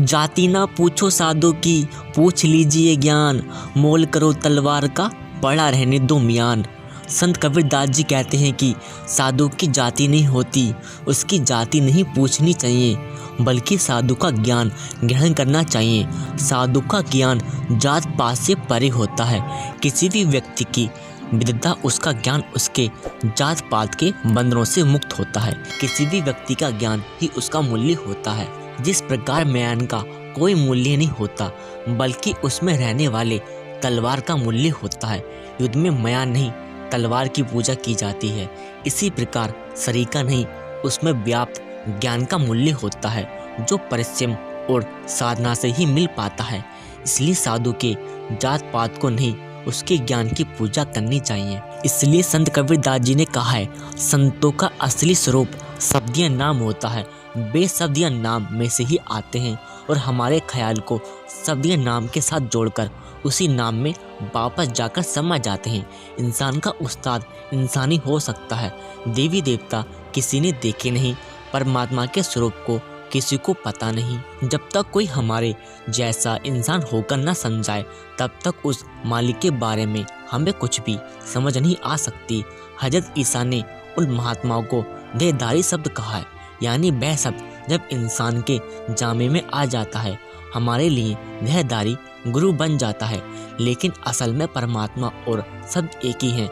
जाति ना पूछो साधु की, पूछ लीजिए ज्ञान, मोल करो तलवार का, पड़ा रहने दो म्यान। संत कबीरदास जी कहते हैं कि साधु की जाति नहीं होती, उसकी जाति नहीं पूछनी चाहिए, बल्कि साधु का ज्ञान ग्रहण करना चाहिए। साधु का ज्ञान जात पात से परे होता है। किसी भी व्यक्ति की विद्वता, उसका ज्ञान उसके जात पात के बंधनों से मुक्त होता है। किसी भी व्यक्ति का ज्ञान ही उसका मूल्य होता है। जिस प्रकार म्यान का कोई मूल्य नहीं होता, बल्कि उसमें रहने वाले तलवार का मूल्य होता है। युद्ध में म्यान नहीं, तलवार की पूजा की जाती है। इसी प्रकार शरीर का नहीं, उसमें व्याप्त ज्ञान का मूल्य होता है, जो परिश्रम और साधना से ही मिल पाता है। इसलिए साधु के जात पात को नहीं, उसके ज्ञान की पूजा करनी चाहिए। इसलिए संत कबीरदास जी ने कहा है, संतों का असली स्वरूप शब्द या नाम होता है। वे शब्द या नाम में से ही आते हैं और हमारे ख्याल को शब्द या नाम के साथ जोड़कर उसी नाम में वापस जाकर समा जाते हैं। इंसान का उस्ताद इंसान ही हो सकता है। देवी देवता किसी ने देखे नहीं, परमात्मा के स्वरूप को किसी को पता नहीं। जब तक कोई हमारे जैसा इंसान होकर न समझाए, तब तक उस मालिक के बारे में हमें कुछ भी समझ नहीं आ सकती। हजरत ईसा ने उन महात्माओं को देहधारी शब्द कहा है, यानी वह शब्द जब इंसान के जामे में आ जाता है, हमारे लिए देहधारी गुरु बन जाता है। लेकिन असल में परमात्मा और शब्द एक ही हैं।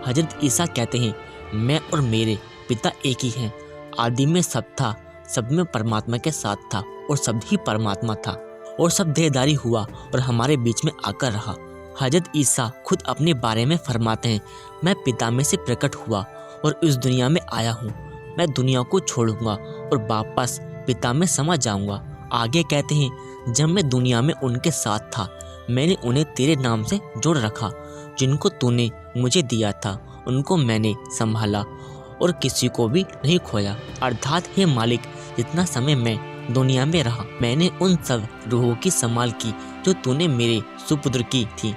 हजरत ईसा कहते हैं, मैं और मेरे पिता एक ही हैं। आदि में सब था, सब में परमात्मा के साथ था और शब्द ही परमात्मा था, और सब देहधारी हुआ और हमारे बीच में आकर रहा। हजरत ईसा खुद अपने बारे में फरमाते हैं, मैं पिता में से प्रकट हुआ और इस दुनिया में आया हूँ। मैं दुनिया को छोड़ूंगा और वापस पिता में समा जाऊंगा। आगे कहते हैं, जब मैं दुनिया में उनके साथ था, मैंने उन्हें तेरे नाम से जोड़ रखा। जिनको तूने मुझे दिया था, उनको मैंने संभाला और किसी को भी नहीं खोया। अर्थात हे मालिक, जितना समय मैं दुनिया में रहा, मैंने उन सब रूहों की संभाल की जो तूने मेरे सुपुत्र की थी,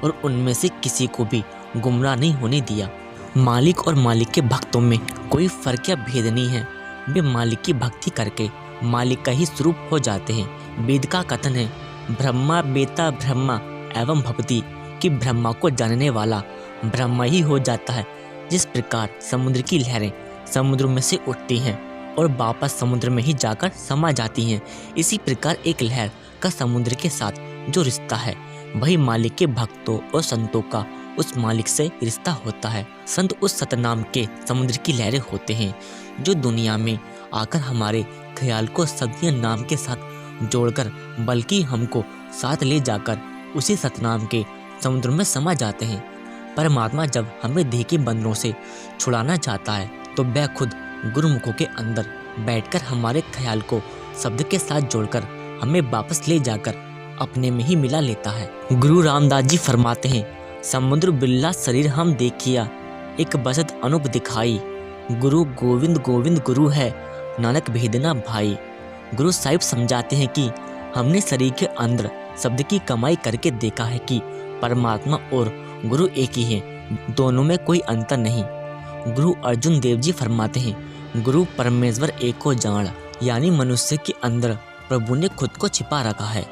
और उनमें से किसी को भी गुमराह नहीं होने दिया। मालिक और मालिक के भक्तों में कोई फर्क या भेद नहीं है। वे मालिक की भक्ति करके मालिक का ही स्वरूप हो जाते हैं। वेद का कथन है, ब्रह्मा बेता ब्रह्मा एवं भवति, कि ब्रह्मा को जानने वाला ब्रह्मा ही हो जाता है। जिस प्रकार समुद्र की लहरें समुद्र में से उठती हैं और वापस समुद्र में ही जाकर समा जाती हैं, इसी प्रकार एक लहर का समुद्र के साथ जो रिश्ता है, वही मालिक के भक्तों और संतों का उस मालिक से रिश्ता होता है। संत उस सतनाम के समुद्र की लहरें होते हैं, जो दुनिया में आकर हमारे ख्याल को शब्द या नाम के साथ जोड़कर, बल्कि हमको साथ ले जाकर उसी सतनाम के समुद्र में समा जाते हैं। परमात्मा जब हमें देह के बंधनों से छुड़ाना चाहता है, तो वह खुद गुरुमुखों के अंदर बैठकर हमारे ख्याल को शब्द के साथ जोड़कर हमें वापस ले जाकर अपने में ही मिला लेता है। गुरु रामदास जी फरमाते हैं, समुद्र बिल्ला शरीर हम देखिया, एक बसत अनूप दिखाई, गुरु गोविंद गोविंद गुरु है, नानक भेदना भाई। गुरु साहिब समझाते हैं कि हमने शरीर के अंदर शब्द की कमाई करके देखा है कि परमात्मा और गुरु एक ही हैं, दोनों में कोई अंतर नहीं। गुरु अर्जुन देव जी फरमाते हैं, गुरु परमेश्वर एक को जान, यानी मनुष्य के अंदर प्रभु ने खुद को छिपा रखा है।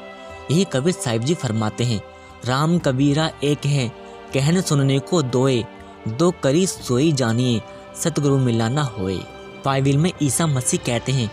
यही कबीर साहिब जी फरमाते हैं, राम कबीरा एक है, कहने सुनने को दोए, दो करी सोई जानिए, सतगुरु मिला ना होए। बाइबिल में ईसा मसीह कहते हैं,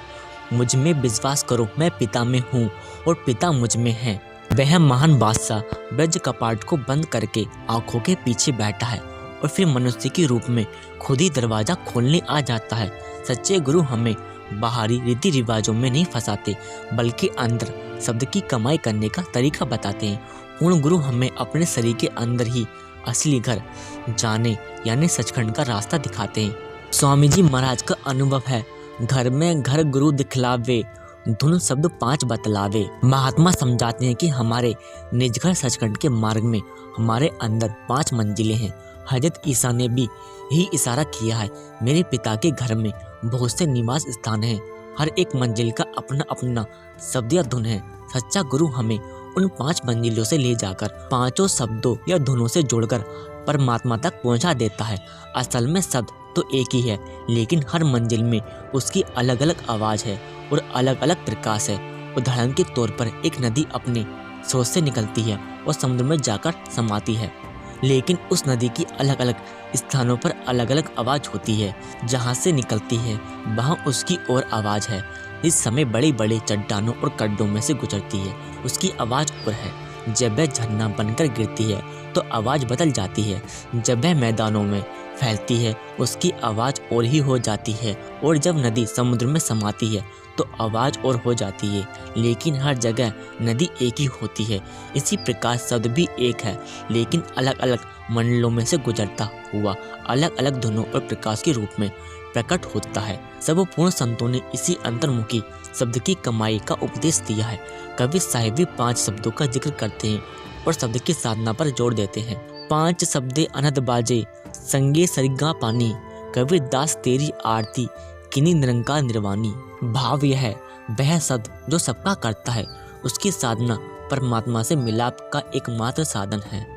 मुझ में विश्वास करो, मैं पिता में हूँ और पिता मुझ में है। वह महान बादशाह ब्रज कपाट को बंद करके आंखों के पीछे बैठा है और फिर मनुष्य के रूप में खुद ही दरवाजा खोलने आ जाता है। सच्चे गुरु हमें बाहरी रीति रिवाजों में नहीं फंसाते, बल्कि अंदर शब्द की कमाई करने का तरीका बताते हैं। पूर्ण गुरु हमें अपने शरीर के अंदर ही असली घर जाने, यानी सचखंड का रास्ता दिखाते हैं। स्वामी जी महाराज का अनुभव है, घर में घर गुरु दिखलावे, धुन शब्द 5 बतलावे। महात्मा समझाते हैं कि हमारे निज घर सचखंड के मार्ग में हमारे अंदर 5 मंजिलें हैं। हजरत ईसा ने भी यही इशारा किया है, मेरे पिता के घर में बहुत से निवास स्थान हैं, हर एक मंजिल का अपना अपना शब्द या धुन है। सच्चा गुरु हमें उन 5 मंजिलों से ले जाकर 5 शब्दों या धुनों से जोड़कर परमात्मा तक पहुंचा देता है। असल में शब्द तो एक ही है, लेकिन हर मंजिल में उसकी अलग अलग आवाज़ है और अलग अलग प्रकाश है। उदाहरण के तौर पर एक नदी अपने स्रोत से निकलती है और समुद्र में जाकर समाती है, लेकिन उस नदी की अलग अलग स्थानों पर अलग अलग आवाज़ होती है। जहाँ से निकलती है वहाँ उसकी और आवाज़ है। इस समय बड़े बड़े चट्टानों और गड्ढों में से गुजरती है, उसकी आवाज़ और है। जब वह झरना बनकर गिरती है तो आवाज़ बदल जाती है। जब वह मैदानों में फैलती है उसकी आवाज़ और ही हो जाती है, और जब नदी समुद्र में समाती है तो आवाज़ और हो जाती है। लेकिन हर जगह नदी एक ही होती है। इसी प्रकार शब्द भी एक है, लेकिन अलग अलग मंडलों में से गुजरता हुआ अलग अलग धुनों और प्रकाश के रूप में प्रकट होता है। सर्वपूर्ण संतों ने इसी अंतर्मुखी शब्द की कमाई का उपदेश दिया है। कवि साहिब भी 5 शब्दों का जिक्र करते हैं और शब्द की साधना पर जोर देते हैं। 5 शब्दे अनहद बाजे, संगे सरिगा पानी, कबीर दास तेरी आरती, किन्हीं निरंकार निर्वाणी। भाव यह है, वह शब्द जो सबका करता है, उसकी साधना परमात्मा से मिलाप का एकमात्र साधन है।